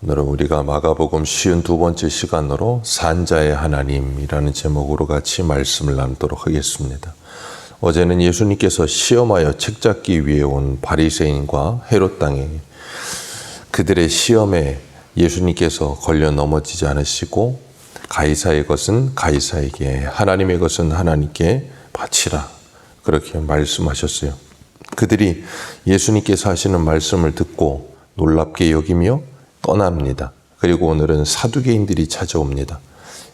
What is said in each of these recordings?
오늘은 우리가 마가복음 52번째 시간으로 산자의 하나님이라는 제목으로 같이 말씀을 나누도록 하겠습니다. 어제는 예수님께서 시험하여 책 잡기 위해 온 바리새인과 헤롯 당에 그들의 시험에 예수님께서 걸려 넘어지지 않으시고 가이사의 것은 가이사에게, 하나님의 것은 하나님께 바치라, 그렇게 말씀하셨어요. 그들이 예수님께서 하시는 말씀을 듣고 놀랍게 여기며 떠납니다. 그리고 오늘은 사두개인들이 찾아옵니다.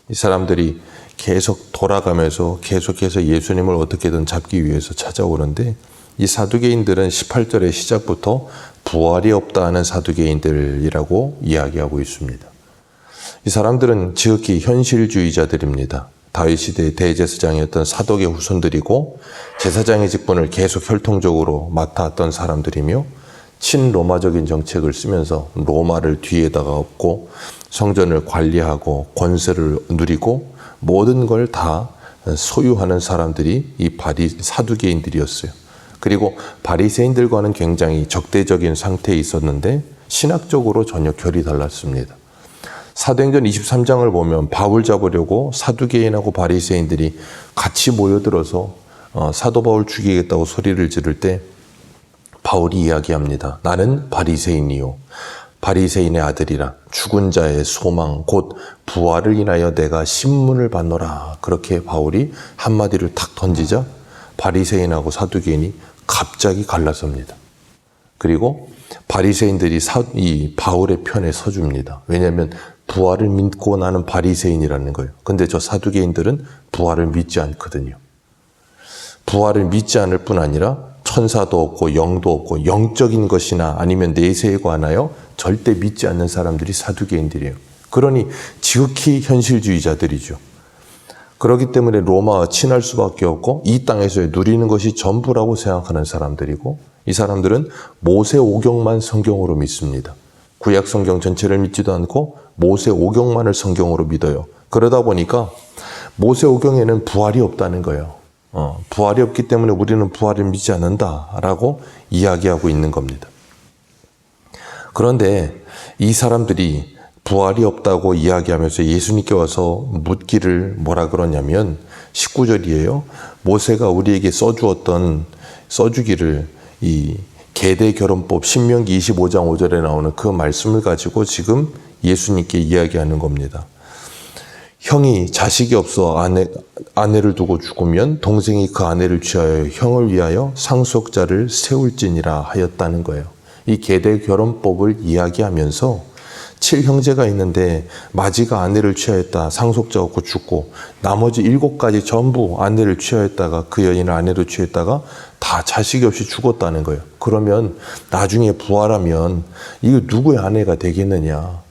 이 사람들이 계속 돌아가면서 계속해서 예수님을 어떻게든 잡기 위해서 찾아오는데, 이 사두개인들은 18절의 시작부터 부활이 없다 하는 사두개인들이라고 이야기하고 있습니다. 이 사람들은 지극히 현실주의자들입니다. 다윗 시대의 대제사장이었던 사독의 후손들이고 제사장의 직분을 계속 혈통적으로 맡아왔던 사람들이며 친로마적인 정책을 쓰면서 로마를 뒤에다가 엎고 성전을 관리하고 권세를 누리고 모든 걸 다 소유하는 사람들이 이 사두개인들이었어요. 그리고 바리새인들과는 굉장히 적대적인 상태에 있었는데 신학적으로 전혀 결이 달랐습니다. 사도행전 23장을 보면 바울 잡으려고 사두개인하고 바리새인들이 같이 모여들어서 사도 바울 죽이겠다고 소리를 지를 때 바울이 이야기합니다. 나는 바리새인이요 바리새인의 아들이라, 죽은 자의 소망 곧 부활을 인하여 내가 신문을 받노라. 그렇게 바울이 한마디를 탁 던지자 바리새인하고 사두개인이 갑자기 갈라섭니다. 그리고 바리새인들이 이 바울의 편에 서줍니다. 왜냐하면 부활을 믿고 나는 바리새인이라는 거예요. 근데 저 사두개인들은 부활을 믿지 않거든요. 부활을 믿지 않을 뿐 아니라 천사도 없고 영도 없고 영적인 것이나 아니면 내세에 관하여 절대 믿지 않는 사람들이 사두개인들이에요. 그러니 지극히 현실주의자들이죠. 그렇기 때문에 로마와 친할 수밖에 없고 이 땅에서 누리는 것이 전부라고 생각하는 사람들이고, 이 사람들은 모세 오경만 성경으로 믿습니다. 구약 성경 전체를 믿지도 않고 모세 오경만을 성경으로 믿어요. 그러다 보니까 모세 오경에는 부활이 없다는 거예요. 부활이 없기 때문에 우리는 부활을 믿지 않는다라고 이야기하고 있는 겁니다. 그런데 이 사람들이 부활이 없다고 이야기하면서 예수님께 와서 묻기를 뭐라 그러냐면 19절이에요. 모세가 우리에게 써주기를 이 계대결혼법 신명기 25장 5절에 나오는 그 말씀을 가지고 지금 예수님께 이야기하는 겁니다. 형이 자식이 없어 아내를 두고 죽으면 동생이 그 아내를 취하여 형을 위하여 상속자를 세울지니라 하였다는 거예요. 이 계대결혼법을 이야기하면서 7형제가 있는데 마지가 아내를 취하였다, 상속자 없고 죽고, 나머지 7가지 전부 아내를 취하였다가 그 여인을 아내로 취했다가 다 자식이 없이 죽었다는 거예요. 그러면 나중에 부활하면 이거 누구의 아내가 되겠느냐.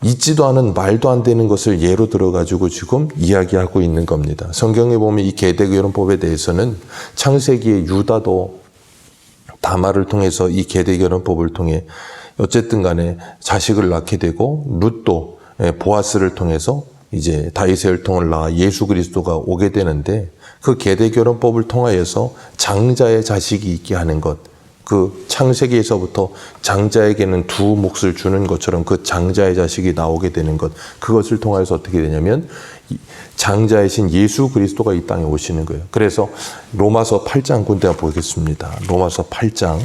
있지도 않은 말도 안 되는 것을 예로 들어가지고 지금 이야기하고 있는 겁니다. 성경에 보면 이 계대결혼법에 대해서는 창세기에 유다도 다말을 통해서 이 계대결혼법을 통해 어쨌든 간에 자식을 낳게 되고, 룻도 보아스를 통해서 이제 다윗의 혈통을 낳아 예수 그리스도가 오게 되는데, 그 계대결혼법을 통하여서 장자의 자식이 있게 하는 것, 그 창세기에서부터 장자에게는 두 몫을 주는 것처럼 그 장자의 자식이 나오게 되는 것, 그것을 통해서 어떻게 되냐면 장자이신 예수 그리스도가 이 땅에 오시는 거예요. 그래서 로마서 8장 군대 보겠습니다. 로마서 8장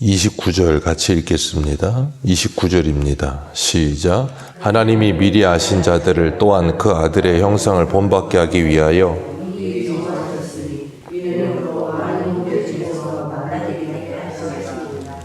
29절 같이 읽겠습니다. 29절입니다. 시작. 하나님이 미리 아신 자들을 또한 그 아들의 형상을 본받게 하기 위하여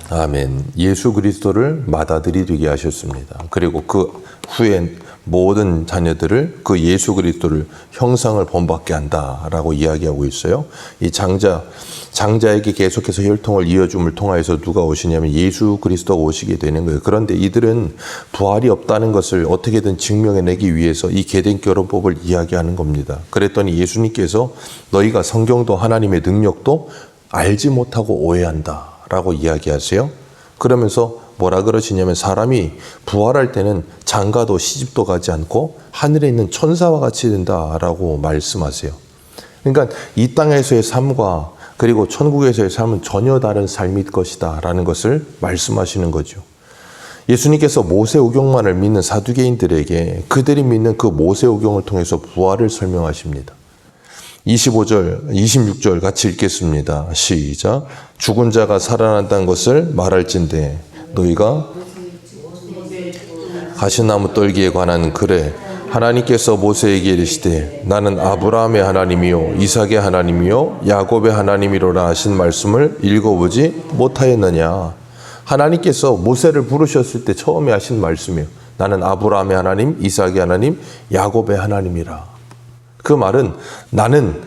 아멘. 예수 그리스도를 맏아들이 되게 하셨습니다. 그리고 그 후에 모든 자녀들을 그 예수 그리스도를 형상을 본받게 한다라고 이야기하고 있어요. 이 장자에게 계속해서 혈통을 이어줌을 통하여서 누가 오시냐면 예수 그리스도가 오시게 되는 거예요. 그런데 이들은 부활이 없다는 것을 어떻게든 증명해내기 위해서 이 계den교론법을 이야기하는 겁니다. 그랬더니 예수님께서 너희가 성경도 하나님의 능력도 알지 못하고 오해한다라고 이야기하세요. 그러면서 뭐라 그러시냐면 사람이 부활할 때는 장가도 시집도 가지 않고 하늘에 있는 천사와 같이 된다라고 말씀하세요. 그러니까 이 땅에서의 삶과 그리고 천국에서의 삶은 전혀 다른 삶일 것이다 라는 것을 말씀하시는 거죠. 예수님께서 모세오경만을 믿는 사두개인들에게 그들이 믿는 그 모세오경을 통해서 부활을 설명하십니다. 25절, 26절 같이 읽겠습니다. 시작. 죽은 자가 살아난다는 것을 말할진대 너희가 가시나무 떨기에 관한 글에 하나님께서 모세에게 이르시되 나는 아브라함의 하나님이요 이삭의 하나님이요 야곱의 하나님이로라 하신 말씀을 읽어보지 못하였느냐. 하나님께서 모세를 부르셨을 때 처음에 하신 말씀이에요. 나는 아브라함의 하나님, 이삭의 하나님, 야곱의 하나님이라. 그 말은 나는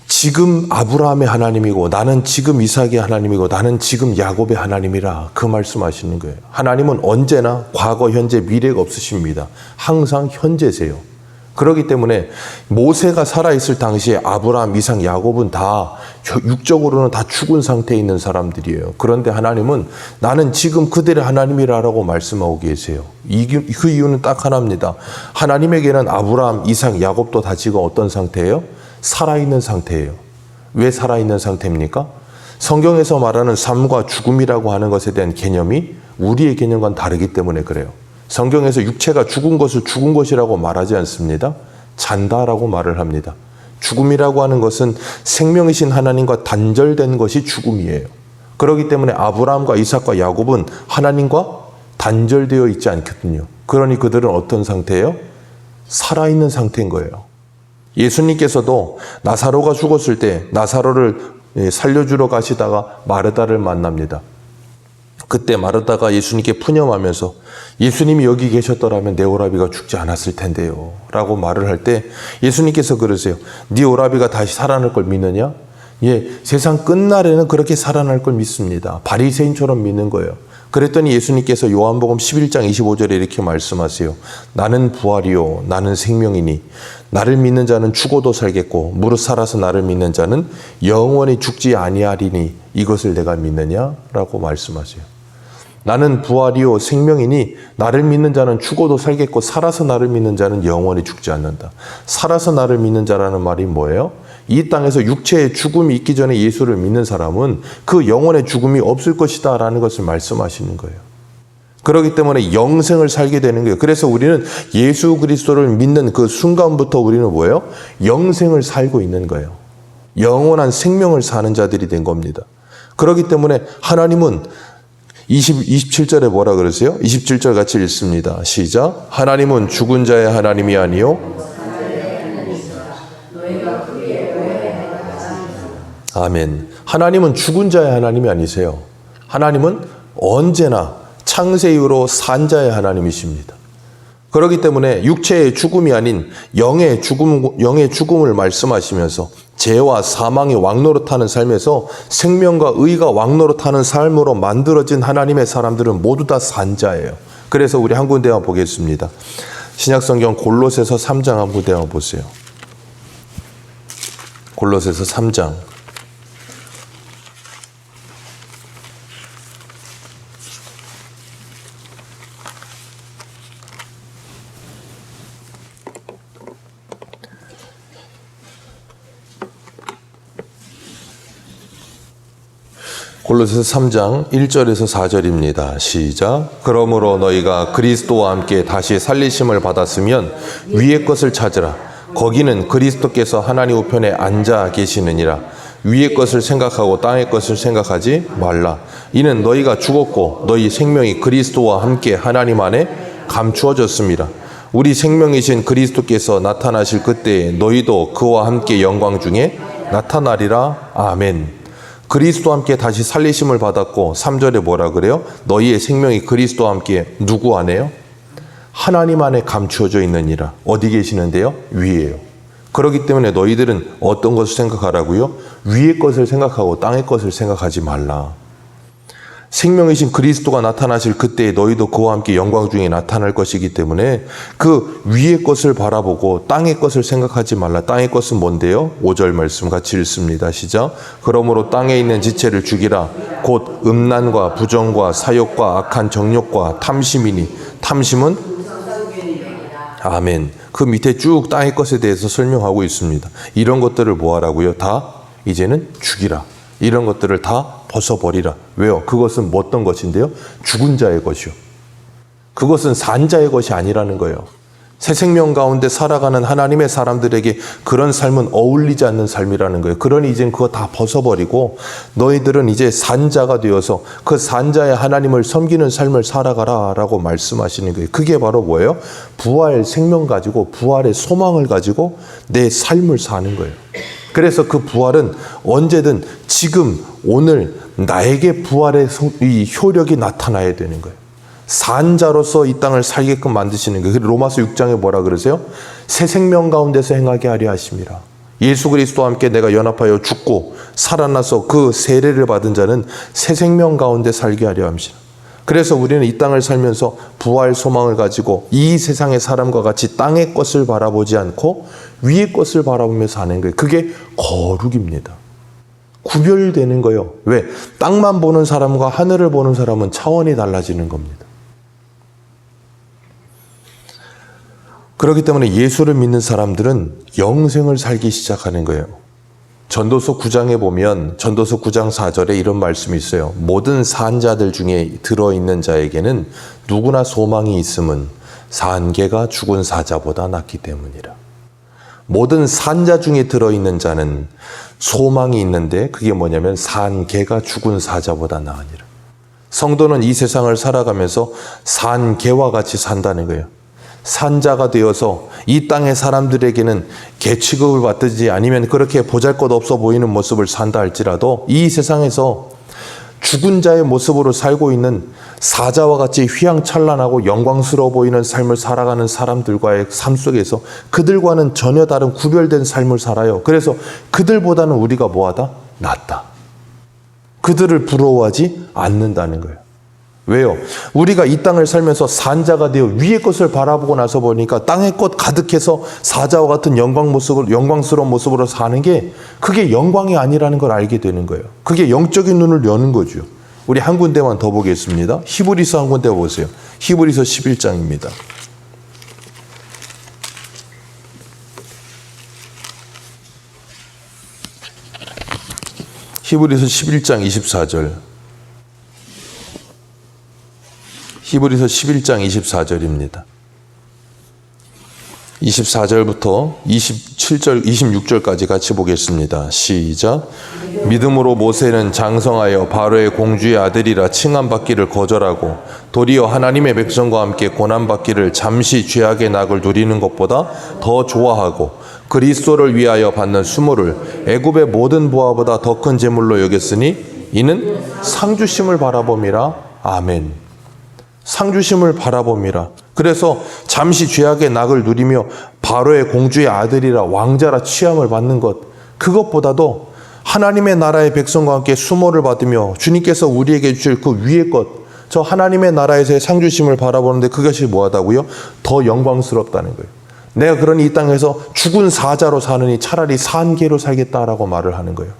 지금 아브라함의 하나님이고 나는 지금 이삭의 하나님이고 나는 지금 야곱의 하나님이라 그 말씀하시는 거예요. 하나님은 언제나 과거, 현재, 미래가 없으십니다. 항상 현재세요. 그렇기 때문에 모세가 살아있을 당시에 아브라함, 이삭, 야곱은 다 육적으로는 다 죽은 상태에 있는 사람들이에요. 그런데 하나님은 나는 지금 그들의 하나님이라고 말씀하고 계세요. 그 이유는 딱 하나입니다. 하나님에게는 아브라함, 이삭, 야곱도 다 지금 어떤 상태예요? 살아있는 상태예요. 왜 살아있는 상태입니까? 성경에서 말하는 삶과 죽음이라고 하는 것에 대한 개념이 우리의 개념과는 다르기 때문에 그래요. 성경에서 육체가 죽은 것을 죽은 것이라고 말하지 않습니다. 잔다라고 말을 합니다. 죽음이라고 하는 것은 생명이신 하나님과 단절된 것이 죽음이에요. 그렇기 때문에 아브라함과 이삭과 야곱은 하나님과 단절되어 있지 않거든요. 그러니 그들은 어떤 상태예요? 살아있는 상태인 거예요. 예수님께서도 나사로가 죽었을 때 나사로를 살려주러 가시다가 마르다를 만납니다. 그때 마르다가 예수님께 푸념하면서 예수님이 여기 계셨더라면 내 오라비가 죽지 않았을 텐데요 라고 말을 할 때 예수님께서 그러세요. 네 오라비가 다시 살아날 걸 믿느냐? 예, 세상 끝날에는 그렇게 살아날 걸 믿습니다. 바리새인처럼 믿는 거예요. 그랬더니 예수님께서 요한복음 11장 25절에 이렇게 말씀하세요. 나는 부활이요 나는 생명이니 나를 믿는 자는 죽어도 살겠고 무릇 살아서 나를 믿는 자는 영원히 죽지 아니하리니 이것을 내가 믿느냐라고 말씀하세요. 나는 부활이요 생명이니 나를 믿는 자는 죽어도 살겠고 살아서 나를 믿는 자는 영원히 죽지 않는다. 살아서 나를 믿는 자라는 말이 뭐예요? 이 땅에서 육체의 죽음이 있기 전에 예수를 믿는 사람은 그 영혼의 죽음이 없을 것이다 라는 것을 말씀하시는 거예요. 그렇기 때문에 영생을 살게 되는 거예요. 그래서 우리는 예수 그리스도를 믿는 그 순간부터 우리는 뭐예요? 영생을 살고 있는 거예요. 영원한 생명을 사는 자들이 된 겁니다. 그렇기 때문에 하나님은 27절에 뭐라 그러세요? 27절 같이 읽습니다. 시작. 하나님은 죽은 자의 하나님이 아니요 아멘. 하나님은 죽은 자의 하나님이 아니세요. 하나님은 언제나 창세 이후로 산 자의 하나님이십니다. 그렇기 때문에 육체의 죽음이 아닌 영의 죽음을 말씀하시면서 죄와 사망이 왕노릇하는 삶에서 생명과 의가 왕노릇하는 삶으로 만들어진 하나님의 사람들은 모두 다 산 자예요. 그래서 우리 한 군데만 보겠습니다. 신약성경 골로새서 3장 한 군데만 보세요. 골로새서 3장. 골로새서 3장 1절에서 4절입니다. 시작. 그러므로 너희가 그리스도와 함께 다시 살리심을 받았으면 위의 것을 찾으라. 거기는 그리스도께서 하나님 우편에 앉아 계시느니라. 위의 것을 생각하고 땅의 것을 생각하지 말라. 이는 너희가 죽었고 너희 생명이 그리스도와 함께 하나님 안에 감추어졌습니다. 우리 생명이신 그리스도께서 나타나실 그때에 너희도 그와 함께 영광 중에 나타나리라. 아멘. 그리스도와 함께 다시 살리심을 받았고 3절에 뭐라 그래요? 너희의 생명이 그리스도와 함께 누구 안에요? 하나님 안에 감추어져 있느니라. 어디 계시는데요? 위에요. 그렇기 때문에 너희들은 어떤 것을 생각하라고요? 위의 것을 생각하고 땅의 것을 생각하지 말라. 생명이신 그리스도가 나타나실 그때에 너희도 그와 함께 영광 중에 나타날 것이기 때문에 그 위의 것을 바라보고 땅의 것을 생각하지 말라. 땅의 것은 뭔데요? 5절 말씀 같이 읽습니다. 시작. 그러므로 땅에 있는 지체를 죽이라. 곧 음란과 부정과 사욕과 악한 정욕과 탐심이니 탐심은 아멘. 그 밑에 쭉 땅의 것에 대해서 설명하고 있습니다. 이런 것들을 뭐 하라고요? 다 이제는 죽이라. 이런 것들을 다 벗어버리라. 왜요? 그것은 뭐 어떤 것인데요? 죽은 자의 것이요. 그것은 산 자의 것이 아니라는 거예요. 새 생명 가운데 살아가는 하나님의 사람들에게 그런 삶은 어울리지 않는 삶이라는 거예요. 그러니 이젠 그거 다 벗어버리고 너희들은 이제 산자가 되어서 그 산자의 하나님을 섬기는 삶을 살아가라 라고 말씀하시는 거예요. 그게 바로 뭐예요? 부활 생명 가지고 부활의 소망을 가지고 내 삶을 사는 거예요. 그래서 그 부활은 언제든 지금 오늘 나에게 부활의 이 효력이 나타나야 되는 거예요. 산자로서 이 땅을 살게끔 만드시는 거예요. 로마서 6장에 뭐라 그러세요? 새 생명 가운데서 행하게 하려 하심이라. 예수 그리스도와 함께 내가 연합하여 죽고 살아나서 그 세례를 받은 자는 새 생명 가운데 살게 하려 함이라. 그래서 우리는 이 땅을 살면서 부활 소망을 가지고 이 세상의 사람과 같이 땅의 것을 바라보지 않고 위의 것을 바라보며 사는 거예요. 그게 거룩입니다. 구별되는 거예요. 왜? 땅만 보는 사람과 하늘을 보는 사람은 차원이 달라지는 겁니다. 그렇기 때문에 예수를 믿는 사람들은 영생을 살기 시작하는 거예요. 전도서 9장에 보면 전도서 9장 4절에 이런 말씀이 있어요. 모든 산자들 중에 들어있는 자에게는 누구나 소망이 있음은 산개가 죽은 사자보다 낫기 때문이라. 모든 산자 중에 들어있는 자는 소망이 있는데 그게 뭐냐면 산개가 죽은 사자보다 나으니라. 성도는 이 세상을 살아가면서 산개와 같이 산다는 거예요. 산자가 되어서 이 땅의 사람들에게는 개 취급을 받든지 아니면 그렇게 보잘것없어 보이는 모습을 산다 할지라도 이 세상에서 죽은 자의 모습으로 살고 있는 사자와 같이 휘황찬란하고 영광스러워 보이는 삶을 살아가는 사람들과의 삶 속에서 그들과는 전혀 다른 구별된 삶을 살아요. 그래서 그들보다는 우리가 뭐하다? 낫다. 그들을 부러워하지 않는다는 거예요. 왜요? 우리가 이 땅을 살면서 산자가 되어 위의 것을 바라보고 나서 보니까 땅의 것 가득해서 사자와 같은 영광스러운 모습으로 사는 게 그게 영광이 아니라는 걸 알게 되는 거예요. 그게 영적인 눈을 여는 거죠. 우리 한 군데만 더 보겠습니다. 히브리서 한 군데 보세요. 히브리서 11장입니다. 히브리서 11장 24절. 히브리서 11장 24절입니다. 24절부터 27절, 26절까지 같이 보겠습니다. 시작. 믿음으로 모세는 장성하여 바로의 공주의 아들이라 칭함받기를 거절하고 도리어 하나님의 백성과 함께 고난받기를 잠시 죄악의 낙을 누리는 것보다 더 좋아하고 그리스도를 위하여 받는 수모를 애굽의 모든 부하보다 더 큰 재물로 여겼으니 이는 상주심을 바라봄이라. 아멘. 상주심을 바라봅니다. 그래서 잠시 죄악의 낙을 누리며 바로의 공주의 아들이라 왕자라 취함을 받는 것, 그것보다도 하나님의 나라의 백성과 함께 수모를 받으며 주님께서 우리에게 주실 그 위의 것, 저 하나님의 나라에서의 상주심을 바라보는데 그것이 뭐하다고요? 더 영광스럽다는 거예요. 내가 그러니 이 땅에서 죽은 사자로 사느니 차라리 산개로 살겠다라고 말을 하는 거예요.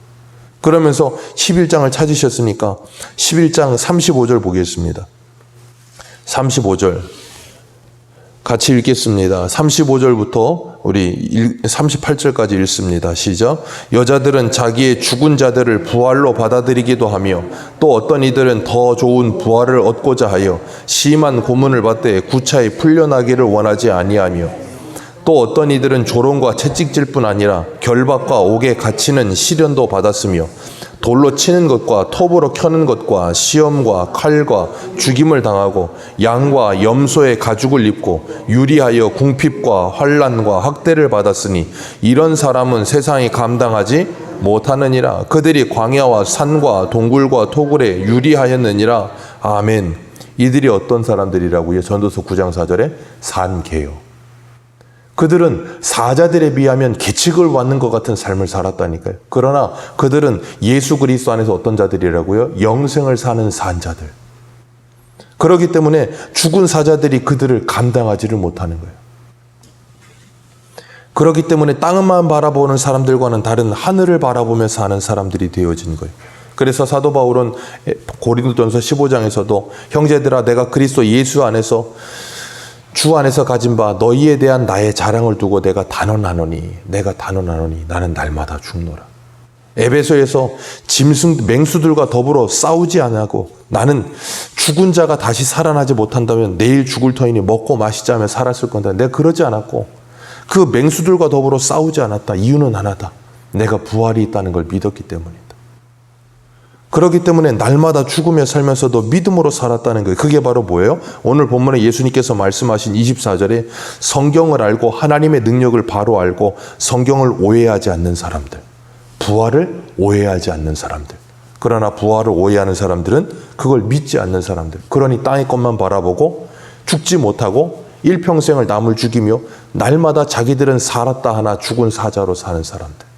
그러면서 11장을 찾으셨으니까 11장 35절 보겠습니다. 35절 같이 읽겠습니다. 35절부터 우리 38절까지 읽습니다. 시작. 여자들은 자기의 죽은 자들을 부활로 받아들이기도 하며 또 어떤 이들은 더 좋은 부활을 얻고자 하여 심한 고문을 받되 구차히 풀려나기를 원하지 아니하며 또 어떤 이들은 조롱과 채찍질 뿐 아니라 결박과 옥에 갇히는 시련도 받았으며 돌로 치는 것과 톱으로 켜는 것과 시험과 칼과 죽임을 당하고 양과 염소의 가죽을 입고 유리하여 궁핍과 환난과 학대를 받았으니 이런 사람은 세상이 감당하지 못하느니라. 그들이 광야와 산과 동굴과 토굴에 유리하였느니라. 아멘. 이들이 어떤 사람들이라고요? 전도서 9장 4절에 산개요. 그들은 사자들에 비하면 계측을 받는 것 같은 삶을 살았다니까요. 그러나 그들은 예수 그리스도 안에서 어떤 자들이라고요? 영생을 사는 산자들. 그렇기 때문에 죽은 사자들이 그들을 감당하지를 못하는 거예요. 그렇기 때문에 땅만 바라보는 사람들과는 다른 하늘을 바라보며 사는 사람들이 되어진 거예요. 그래서 사도 바울은 고린도전서 15장에서도 형제들아 내가 그리스도 예수 안에서 주 안에서 가진 바 너희에 대한 나의 자랑을 두고 내가 단언하노니 나는 날마다 죽노라. 에베소에서 맹수들과 더불어 싸우지 아니하고 나는 죽은 자가 다시 살아나지 못한다면 내일 죽을 터이니 먹고 마시자 하며 살았을 건데 내가 그러지 않았고 그 맹수들과 더불어 싸우지 않았다. 이유는 하나다. 내가 부활이 있다는 걸 믿었기 때문이다. 그렇기 때문에 날마다 죽으며 살면서도 믿음으로 살았다는 거예요. 그게 바로 뭐예요? 오늘 본문에 예수님께서 말씀하신 24절에 성경을 알고 하나님의 능력을 바로 알고 성경을 오해하지 않는 사람들. 부활을 오해하지 않는 사람들. 그러나 부활을 오해하는 사람들은 그걸 믿지 않는 사람들. 그러니 땅의 것만 바라보고 죽지 못하고 일평생을 남을 죽이며 날마다 자기들은 살았다 하나 죽은 사자로 사는 사람들.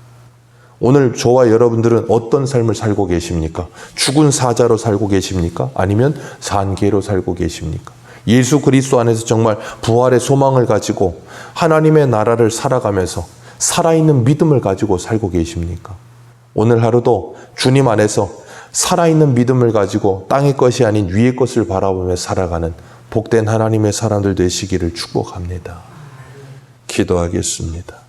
오늘 저와 여러분들은 어떤 삶을 살고 계십니까? 죽은 사자로 살고 계십니까? 아니면 산개로 살고 계십니까? 예수 그리스도 안에서 정말 부활의 소망을 가지고 하나님의 나라를 살아가면서 살아있는 믿음을 가지고 살고 계십니까? 오늘 하루도 주님 안에서 살아있는 믿음을 가지고 땅의 것이 아닌 위의 것을 바라보며 살아가는 복된 하나님의 사람들 되시기를 축복합니다. 기도하겠습니다.